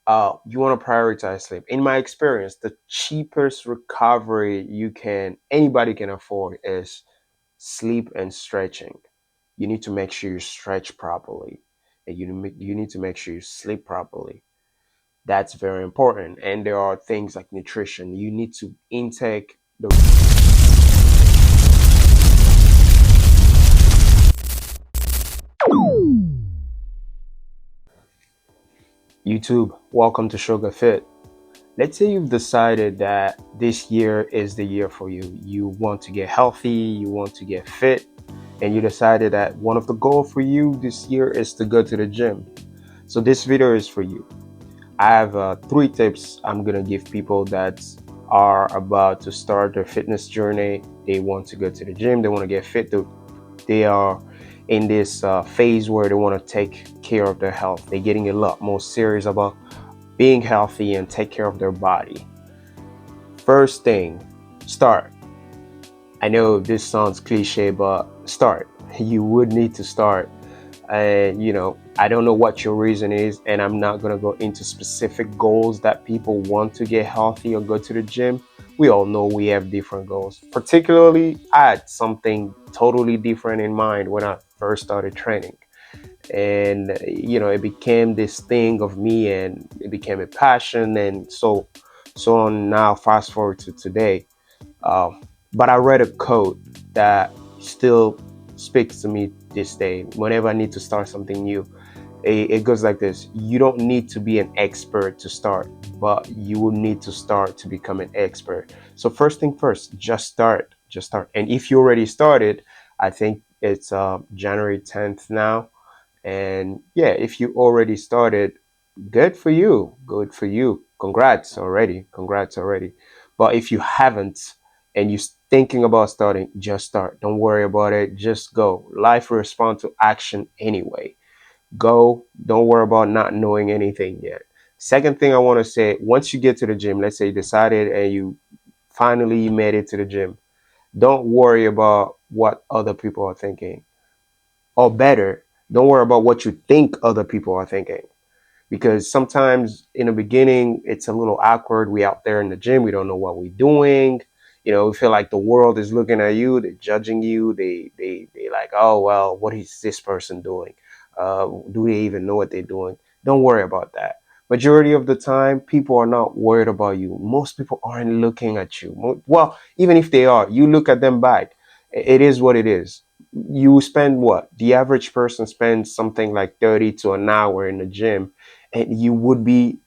you want to prioritize sleep. In my experience, the cheapest recovery anybody can afford is sleep and stretching. You need to make sure you stretch properly, and you need to make sure you sleep properly. That's very important. And there are things like nutrition. You need to intake the YouTube. Welcome to Sugar Fit. Let's say you've decided that this year is the year for you. You want to get healthy, you want to get fit, and you decided that one of the goals for you this year is to go to the gym. So this video is for you. I have three tips I'm gonna give people that are about to start their fitness journey. They want to go to the gym, they want to get fit. They are in this phase where they want to take care of their health. They're getting a lot more serious about being healthy and take care of their body. First thing, start. I know this sounds cliche, but start. You would need to start. And I don't know what your reason is, and I'm not going to go into specific goals that people want to get healthy or go to the gym. We all know we have different goals. Particularly, I had something totally different in mind when I first started training. And it became this thing of me, and it became a passion, and so on. Now fast forward to today. Uh, but I read a quote that still speaks to me this day whenever I need to start something new. It goes like this: you don't need to be an expert to start, but you will need to start to become an expert. So first thing first, just start. And if you already started, I think it's January 10th now. And yeah, if you already started, good for you, congrats already. But if you haven't and you're thinking about starting, just start. Don't worry about it, just go. Life will respond to action anyway. Go. Don't worry about not knowing anything yet. Second thing I want to say: once you get to the gym, let's say you decided and you finally made it to the gym, don't worry about what other people are thinking. Or better, don't worry about what you think other people are thinking. Because sometimes in the beginning, it's a little awkward. We out there in the gym, we don't know what we're doing. We feel like the world is looking at you, they're judging you. They like, oh, well, what is this person doing? Do they even know what they're doing? Don't worry about that. Majority of the time, people are not worried about you. Most people aren't looking at you. Well, even if they are, you look at them back. It is what it is. You spend what? The average person spends something like 30 to an hour in the gym, and you would be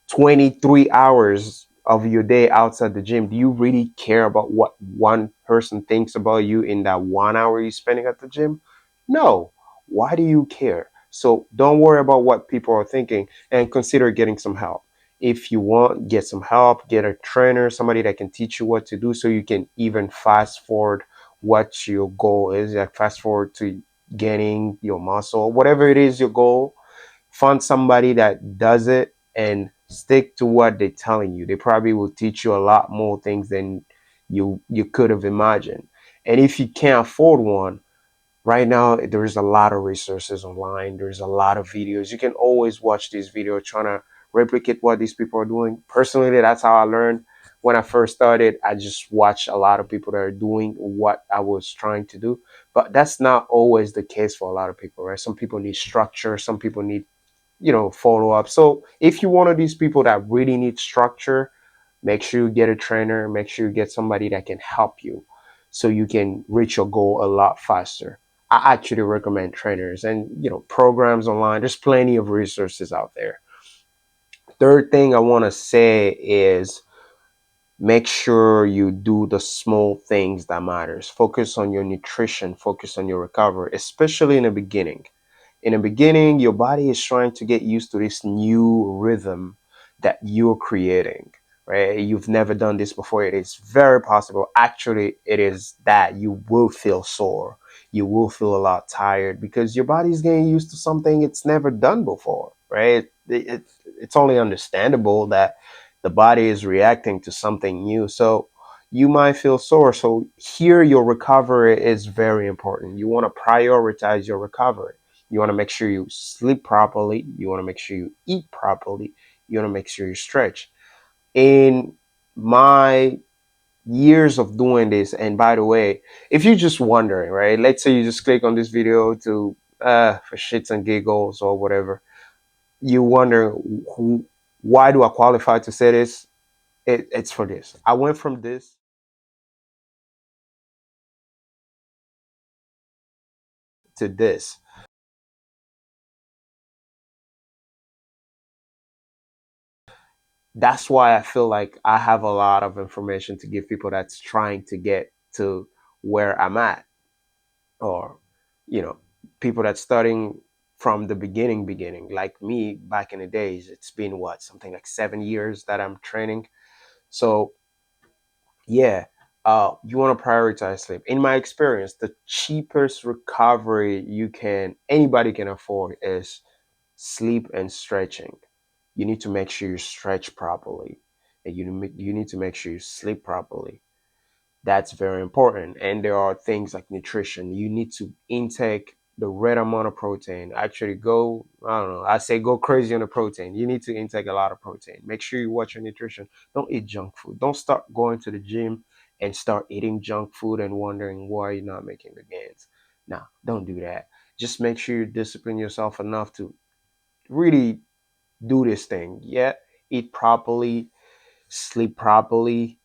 23 hours of your day outside the gym. Do you really care about what one person thinks about you in that 1 hour you're spending at the gym? No. Why do you care? So don't worry about what people are thinking, and consider getting some help. If you want, get some help, get a trainer, somebody that can teach you what to do, so you can even fast forward what your goal is. Like fast forward to getting your muscle, whatever it is your goal. Find somebody that does it and stick to what they're telling you. They probably will teach you a lot more things than you could have imagined. And if you can't afford one, right now there's a lot of resources online. There's a lot of videos. You can always watch these videos trying to replicate what these people are doing. Personally, that's how I learned. When I first started, I just watched a lot of people that are doing what I was trying to do. But that's not always the case for a lot of people, right? Some people need structure, some people need follow up. So if you're one of these people that really need structure, make sure you get a trainer, make sure you get somebody that can help you so you can reach your goal a lot faster. I actually recommend trainers and programs online. There's plenty of resources out there. Third thing I want to say is make sure you do the small things that matters. Focus on your nutrition, focus on your recovery, especially in the beginning. In the beginning, your body is trying to get used to this new rhythm that you're creating, right? You've never done this before. It is very possible. Actually, it is that you will feel sore. You will feel a lot tired because your body's getting used to something it's never done before, right? It's only understandable that the body is reacting to something new. So you might feel sore. So here, your recovery is very important. You want to prioritize your recovery. You want to make sure you sleep properly. You want to make sure you eat properly. You want to make sure you stretch. In my years of doing this, and by the way, if you're just wondering, right? Let's say you just click on this video to for shits and giggles or whatever. You wonder who, why do I qualify to say this? It's for this. I went from this to this. That's why I feel like I have a lot of information to give people that's trying to get to where I'm at, or you know, people that's starting from the beginning, like me back in the days. It's been what, something like 7 years that I'm training. So yeah, you want to prioritize sleep. In my experience, the cheapest recovery you can anybody can afford is sleep and stretching. You need to make sure you stretch properly, and you need to make sure you sleep properly. That's very important. And there are things like nutrition. You need to intake the right amount of protein. Actually, go, I don't know, I say go crazy on the protein. You need to intake a lot of protein. Make sure you watch your nutrition. Don't eat junk food. Don't start going to the gym and start eating junk food and wondering why you're not making the gains. Nah, don't do that. Just make sure you discipline yourself enough to really do this thing. Yeah, eat properly, sleep properly,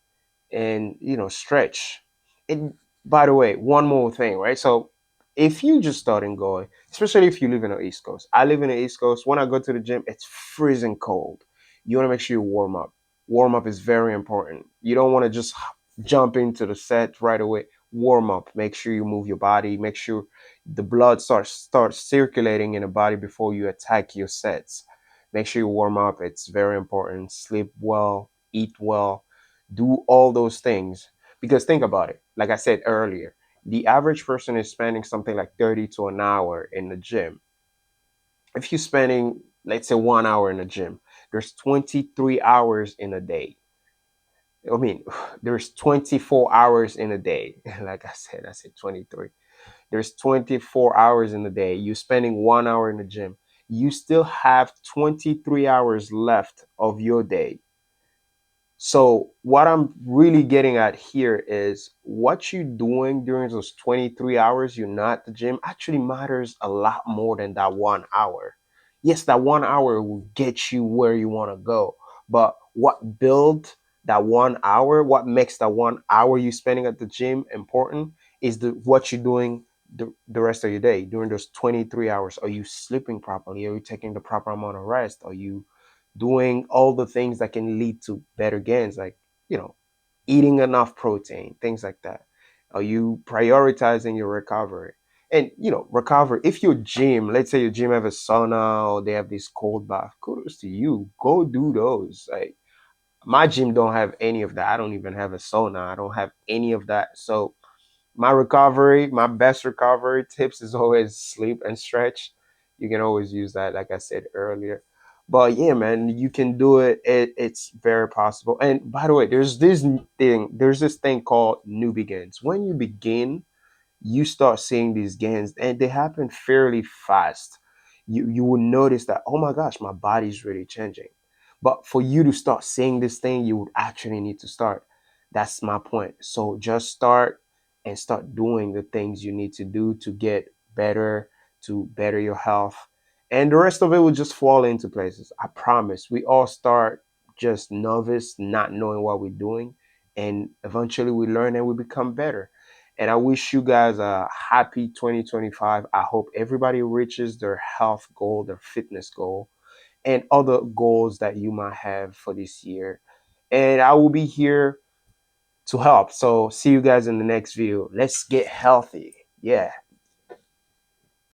and stretch. And by the way, one more thing, right? So if you just starting going, especially if you live in the East Coast, I live in the East Coast. When I go to the gym, it's freezing cold. You want to make sure you warm up. Warm up is very important. You don't want to just jump into the set right away. Warm up. Make sure you move your body. Make sure the blood starts circulating in the body before you attack your sets. Make sure you warm up. It's very important. Sleep well, eat well, do all those things. Because think about it. Like I said earlier, the average person is spending something like 30 to an hour in the gym. If you're spending, let's say, 1 hour in the gym, there's 23 hours in a day. I mean, there's 24 hours in a day. Like I said 23. There's 24 hours in a day. You're spending 1 hour in the gym. You still have 23 hours left of your day. So what I'm really getting at here is what you're doing during those 23 hours you're not at the gym actually matters a lot more than that 1 hour. Yes, that 1 hour will get you where you want to go, but what build that 1 hour, what makes that 1 hour you spending at the gym important is the what you're doing the rest of your day during those 23 hours. Are you sleeping properly? Are you taking the proper amount of rest? Are you doing all the things that can lead to better gains, like, you know, eating enough protein, things like that? Are you prioritizing your recovery? And, recovery, if your gym, let's say your gym have a sauna or they have this cold bath, kudos to you. Go do those. Like, my gym don't have any of that. I don't even have a sauna. I don't have any of that. So my best recovery tips is always sleep and stretch. You can always use that, like I said earlier. But yeah, man, you can do it. It's very possible. And by the way, there's this thing called new begins. When you begin, you start seeing these gains and they happen fairly fast. You will notice that, oh my gosh, my body's really changing. But for you to start seeing this thing, you would actually need to start. That's my point. So just start and start doing the things you need to do to get better, to better your health. And the rest of it will just fall into places. I promise. We all start just novice, not knowing what we're doing. And eventually we learn and we become better. And I wish you guys a happy 2025. I hope everybody reaches their health goal, their fitness goal, and other goals that you might have for this year. And I will be here to help. So see you guys in the next video. Let's get healthy. Yeah.